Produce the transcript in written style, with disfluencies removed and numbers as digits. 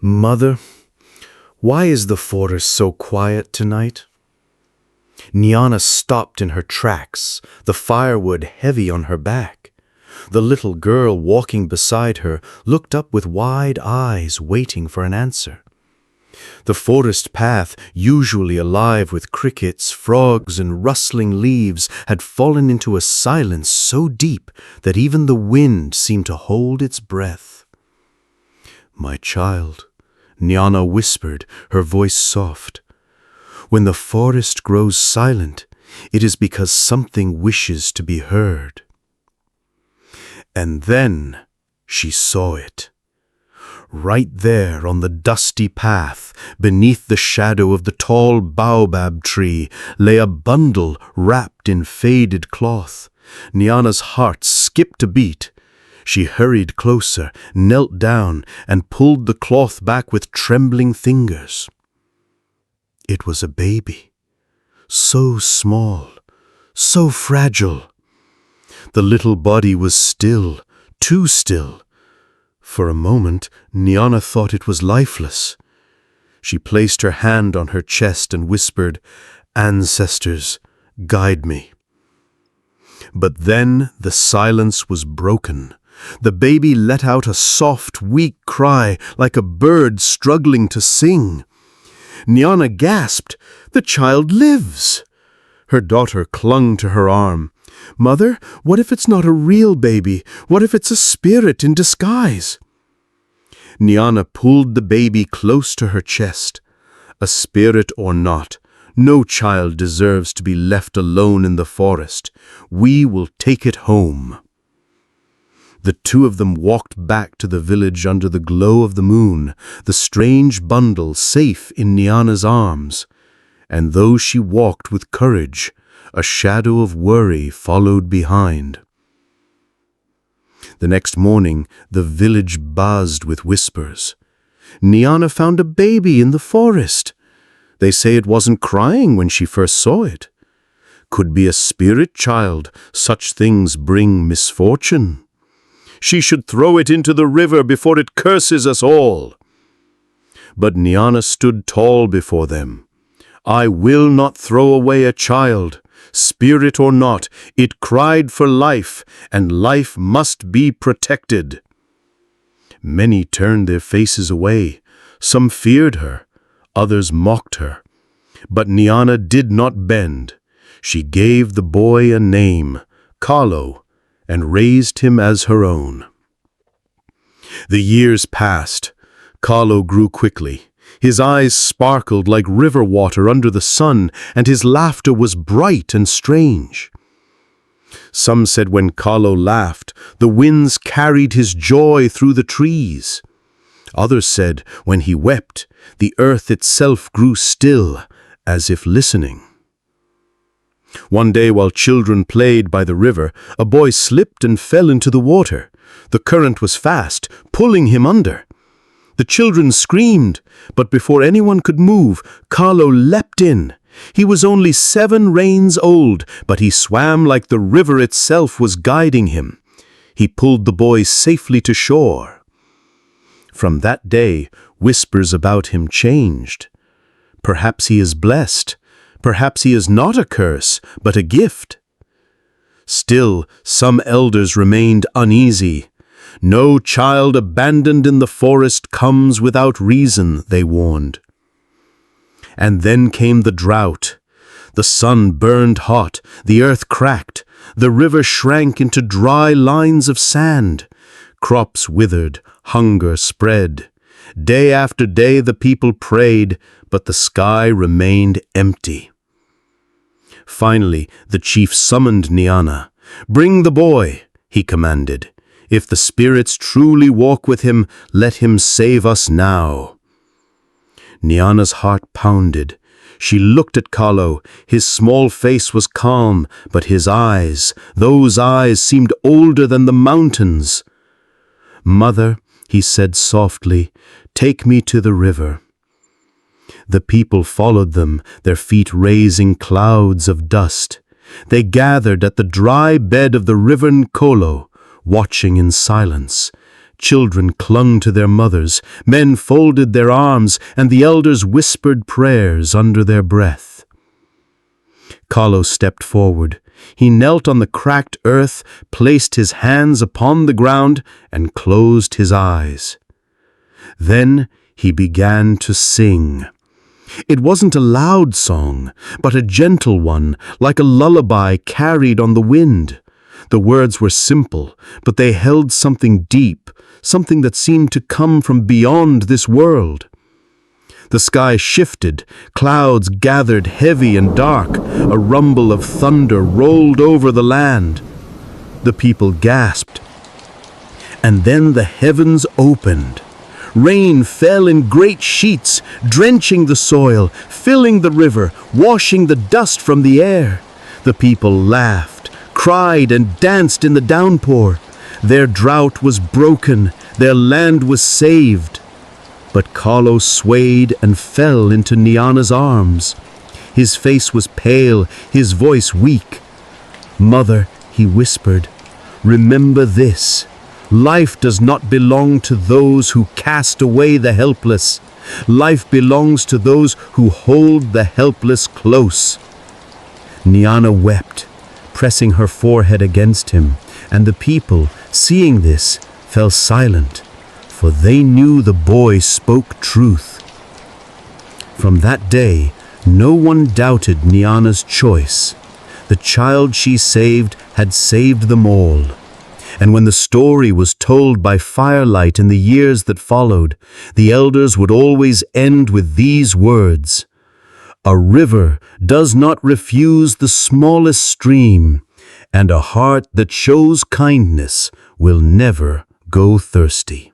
Mother, why is the forest so quiet tonight? Niana stopped in her tracks, the firewood heavy on her back. The little girl walking beside her looked up with wide eyes, waiting for an answer. The forest path, usually alive with crickets, frogs, and rustling leaves, had fallen into a silence so deep that even the wind seemed to hold its breath. "My child," Niana whispered, her voice soft, "when the forest grows silent, it is because something wishes to be heard." And then she saw it. Right there on the dusty path, beneath the shadow of the tall baobab tree, lay a bundle wrapped in faded cloth. Niana's heart skipped a beat. She hurried closer, knelt down, and pulled the cloth back with trembling fingers. It was a baby, so small, so fragile. The little body was still, too still. For a moment, Niana thought it was lifeless. She placed her hand on her chest and whispered, "Ancestors, guide me." But then the silence was broken. The baby let out a soft, weak cry, like a bird struggling to sing. Niana gasped, "The child lives!" Her daughter clung to her arm. "Mother, what if it's not a real baby? What if it's a spirit in disguise?" Niana pulled the baby close to her chest. A spirit or not, no child deserves to be left alone in the forest. We will take it home. The two of them walked back to the village under the glow of the moon, the strange bundle safe in Niana's arms. And though she walked with courage, a shadow of worry followed behind. The next morning, the village buzzed with whispers. Niana found a baby in the forest. They say it wasn't crying when she first saw it. Could be a spirit child. Such things bring misfortune. She should throw it into the river before it curses us all. But Niana stood tall before them. "I will not throw away a child. Spirit or not, it cried for life, and life must be protected." Many turned their faces away. Some feared her, others mocked her. But Niana did not bend. She gave the boy a name, Carlo, and raised him as her own. The years passed. Carlo grew quickly. His eyes sparkled like river water under the sun, and his laughter was bright and strange. Some said when Carlo laughed, the winds carried his joy through the trees. Others said when he wept, the earth itself grew still, as if listening. One day, while children played by the river, a boy slipped and fell into the water. The current was fast, pulling him under. The children screamed, but before anyone could move, Carlo leapt in. He was only 7 reins old, but he swam like the river itself was guiding him. He pulled the boy safely to shore. From that day, whispers about him changed. Perhaps he is blessed. Perhaps he is not a curse, but a gift. Still, some elders remained uneasy. "No child abandoned in the forest comes without reason," they warned. And then came the drought. The sun burned hot, the earth cracked, the river shrank into dry lines of sand. Crops withered, hunger spread. Day after day the people prayed, but the sky remained empty. Finally, the chief summoned Niana. "Bring the boy," he commanded. "If the spirits truly walk with him, let him save us now." Niana's heart pounded. She looked at Carlo. His small face was calm, but his eyes, those eyes seemed older than the mountains. "Mother," he said softly, "take me to the river." The people followed them, their feet raising clouds of dust. They gathered at the dry bed of the river Nicolo, watching in silence. Children clung to their mothers, men folded their arms, and the elders whispered prayers under their breath. Kahlo stepped forward. He knelt on the cracked earth, placed his hands upon the ground, and closed his eyes. Then he began to sing. It wasn't a loud song, but a gentle one, like a lullaby carried on the wind. The words were simple, but they held something deep, something that seemed to come from beyond this world. The sky shifted, clouds gathered heavy and dark, a rumble of thunder rolled over the land. The people gasped, and then the heavens opened. Rain fell in great sheets, drenching the soil, filling the river, washing the dust from the air. The people laughed, cried, and danced in the downpour. Their drought was broken, their land was saved. But Kahlo swayed and fell into Nyana's arms. His face was pale, his voice weak. "Mother," he whispered, "remember this. Life does not belong to those who cast away the helpless. Life belongs to those who hold the helpless close." Nyana wept, pressing her forehead against him, and the people, seeing this, fell silent, for they knew the boy spoke truth. From that day, no one doubted Nyana's choice. The child she saved had saved them all. And when the story was told by firelight in the years that followed, the elders would always end with these words: "A river does not refuse the smallest stream, and a heart that shows kindness will never go thirsty."